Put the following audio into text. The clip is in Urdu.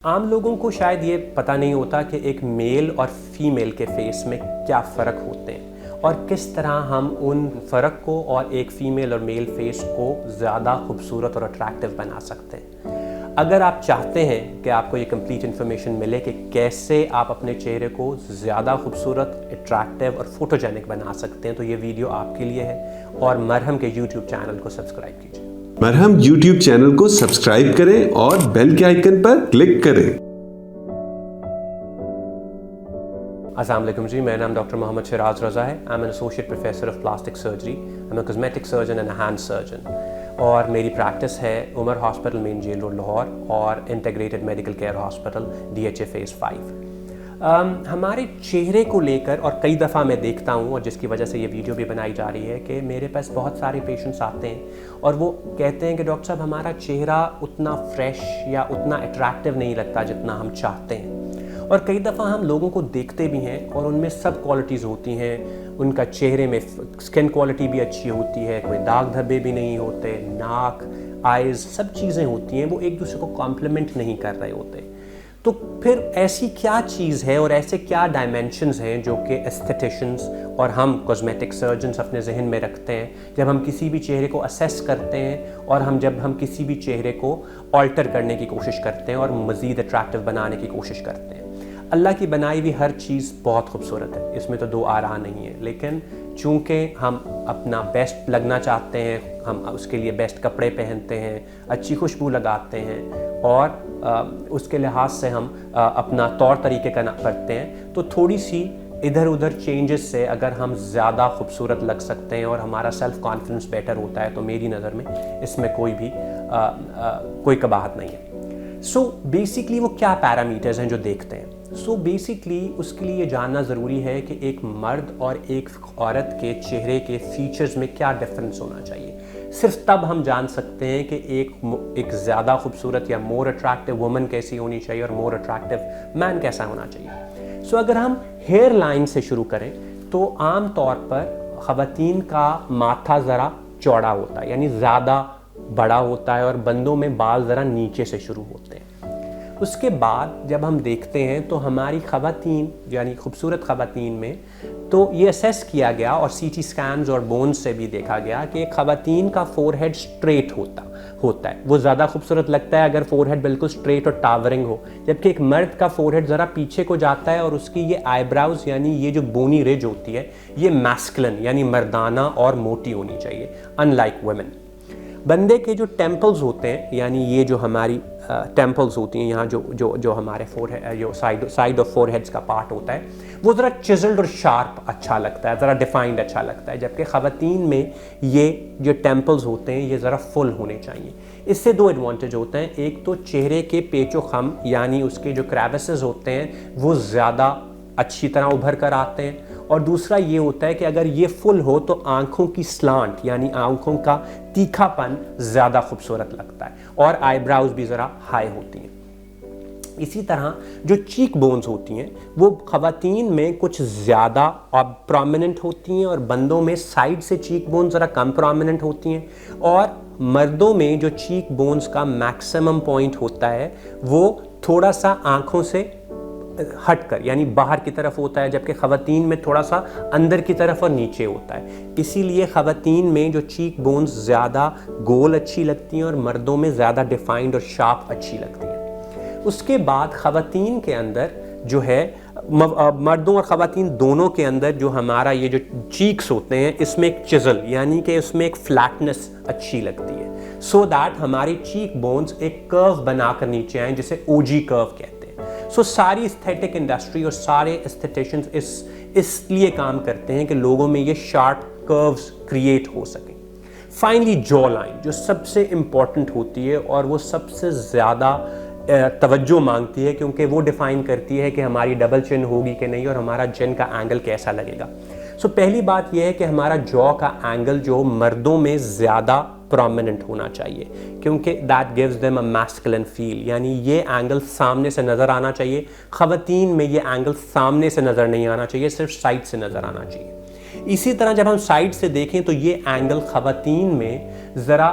عام لوگوں کو شاید یہ پتہ نہیں ہوتا کہ ایک میل اور فیمیل کے فیس میں کیا فرق ہوتے ہیں اور کس طرح ہم ان فرق کو اور ایک فیمیل اور میل فیس کو زیادہ خوبصورت اور اٹریکٹیو بنا سکتے ہیں۔ اگر آپ چاہتے ہیں کہ آپ کو یہ کمپلیٹ انفارمیشن ملے کہ کیسے آپ اپنے چہرے کو زیادہ خوبصورت، اٹریکٹیو اور فوٹوجینک بنا سکتے ہیں تو یہ ویڈیو آپ کے لیے ہے، اور مرہم کے یوٹیوب چینل کو سبسکرائب کیجیے۔ مرہم یوٹیوب چینل کو سبسکرائب کریں اور بیل کے آئیکن پر کلک کریں۔ السلام علیکم جی، میرا نام ڈاکٹر محمد شراز رضا ہے۔ I'm an associate professor of plastic surgery. I'm a cosmetic surgeon and a hand surgeon. اور میری پریکٹس ہے عمر ہاسپٹل مین جیل روڈ لاہور اور integrated medical care hospital DHA phase 5۔ ہمارے چہرے کو لے کر، اور کئی دفعہ میں دیکھتا ہوں اور جس کی وجہ سے یہ ویڈیو بھی بنائی جا رہی ہے کہ میرے پاس بہت سارے پیشنٹس آتے ہیں اور وہ کہتے ہیں کہ ڈاکٹر صاحب ہمارا چہرہ اتنا فریش یا اتنا اٹریکٹیو نہیں لگتا جتنا ہم چاہتے ہیں۔ اور کئی دفعہ ہم لوگوں کو دیکھتے بھی ہیں اور ان میں سب کوالٹیز ہوتی ہیں، ان کا چہرے میں سکن کوالٹی بھی اچھی ہوتی ہے، کوئی داغ دھبے بھی نہیں ہوتے، ناک، آئیز، سب چیزیں ہوتی ہیں، وہ ایک دوسرے کو کمپلیمنٹ نہیں کر رہے ہوتے۔ تو پھر ایسی کیا چیز ہے اور ایسے کیا ڈائمینشنز ہیں جو کہ ایستھیٹیشنز اور ہم کاسمیٹک سرجنز اپنے ذہن میں رکھتے ہیں جب ہم کسی بھی چہرے کو اسیس کرتے ہیں اور جب ہم کسی بھی چہرے کو آلٹر کرنے کی کوشش کرتے ہیں اور مزید اٹریکٹیو بنانے کی کوشش کرتے ہیں۔ اللہ کی بنائی ہوئی ہر چیز بہت خوبصورت ہے، اس میں تو دو آراء نہیں ہے، لیکن چونکہ ہم اپنا بیسٹ لگنا چاہتے ہیں، ہم اس کے لیے بیسٹ کپڑے پہنتے ہیں، اچھی خوشبو لگاتے ہیں اور اس کے لحاظ سے ہم اپنا طور طریقے کا کرتے ہیں، تو تھوڑی سی ادھر ادھر چینجز سے اگر ہم زیادہ خوبصورت لگ سکتے ہیں اور ہمارا سیلف کانفیڈنس بیٹر ہوتا ہے تو میری نظر میں اس میں کوئی قباحت نہیں ہے۔ سو بیسکلی وہ کیا پیرامیٹرز ہیں جو دیکھتے ہیں؟ سو بیسکلی اس کے لیے یہ جاننا ضروری ہے کہ ایک مرد اور ایک عورت کے چہرے کے فیچرز میں کیا ڈفرینس ہونا چاہیے۔ صرف تب ہم جان سکتے ہیں کہ ایک زیادہ خوبصورت یا مور اٹریکٹیو وومن کیسی ہونی چاہیے اور مور اٹریکٹیو مین کیسا ہونا چاہیے۔ سو اگر ہم ہیئر لائن سے شروع کریں تو عام طور پر خواتین کا ماتھا ذرا چوڑا ہوتا ہے، یعنی زیادہ بڑا ہوتا ہے، اور بندوں میں بال ذرا نیچے سے شروع ہوتے ہیں۔ اس کے بعد جب ہم دیکھتے ہیں تو ہماری خواتین یعنی خوبصورت خواتین میں تو یہ اسیس کیا گیا اور سی ٹی سکینز اور بونز سے بھی دیکھا گیا کہ خواتین کا فور ہیڈ اسٹریٹ ہوتا ہے، وہ زیادہ خوبصورت لگتا ہے اگر فور ہیڈ بالکل اسٹریٹ اور ٹاورنگ ہو، جبکہ ایک مرد کا فور ہیڈ ذرا پیچھے کو جاتا ہے اور اس کی یہ آئی براؤز یعنی یہ جو بونی رج ہوتی ہے یہ میسکلن یعنی مردانہ اور موٹی ہونی چاہیے، ان لائک ویمن۔ بندے کے جو ٹیمپلز ہوتے ہیں یعنی یہ جو ہماری ٹیمپلز ہوتی ہیں، یہاں جو ہمارے فور ہیڈ جو سائڈ آف فور ہیڈز کا پارٹ ہوتا ہے وہ ذرا چزلڈ اور شارپ اچھا لگتا ہے، ذرا ڈیفائنڈ اچھا لگتا ہے، جبکہ خواتین میں یہ جو ٹیمپلز ہوتے ہیں یہ ذرا فل ہونے چاہیے۔ اس سے دو ایڈوانٹیج ہوتے ہیں، ایک تو چہرے کے پیچ و خم یعنی اس کے جو کریوسز ہوتے ہیں وہ زیادہ اچھی طرح ابھر کر آتے ہیں، اور دوسرا یہ ہوتا ہے کہ اگر یہ فل ہو تو آنکھوں کی سلانٹ یعنی آنکھوں کا تیکھا پن زیادہ خوبصورت لگتا ہے، اور آئی براؤز بھی ذرا ہائی ہوتی ہیں۔ اسی طرح جو چیک بونز ہوتی ہیں وہ خواتین میں کچھ زیادہ پرومیننٹ ہوتی ہیں اور بندوں میں سائڈ سے چیک بونز ذرا کم پرومیننٹ ہوتی ہیں، اور مردوں میں جو چیک بونز کا میکسیمم پوائنٹ ہوتا ہے وہ تھوڑا سا آنکھوں سے ہٹ کر یعنی باہر کی طرف ہوتا ہے، جبکہ خواتین میں تھوڑا سا اندر کی طرف اور نیچے ہوتا ہے۔ اسی لیے خواتین میں جو چیک بونز زیادہ گول اچھی لگتی ہیں اور مردوں میں زیادہ ڈیفائنڈ اور شارپ اچھی لگتی ہیں۔ اس کے بعد خواتین کے اندر جو ہے مردوں اور خواتین دونوں کے اندر جو ہمارا یہ جو چیکس ہوتے ہیں اس میں ایک چزل یعنی کہ اس میں ایک فلیٹنس اچھی لگتی ہے، سو دیٹ ہماری چیک بونز ایک کرو بنا کر نیچے آئیں جسے اوجی کرو کہتے ہیں۔ سو ساری استھیٹک انڈسٹری اور سارے استھیٹیشنز اس لیے کام کرتے ہیں کہ لوگوں میں یہ شارپ کروز کریٹ ہو سکیں۔ فائنلی جو لائن جو سب سے امپورٹنٹ ہوتی ہے اور وہ سب سے زیادہ توجہ مانگتی ہے کیونکہ وہ ڈیفائن کرتی ہے کہ ہماری ڈبل چن ہوگی کہ نہیں اور ہمارا چن کا اینگل کیسا لگے گا۔ سو پہلی بات یہ ہے کہ ہمارا جو کا اینگل جو مردوں میں زیادہ پرومیننٹ ہونا چاہیے کیونکہ that gives them a masculine feel, یعنی یہ اینگل سامنے سے نظر آنا چاہیے۔ خواتین میں یہ اینگل سامنے سے نظر نہیں آنا چاہیے، صرف سائڈ سے نظر آنا چاہیے۔ اسی طرح جب ہم سائڈ سے دیکھیں تو یہ اینگل خواتین میں ذرا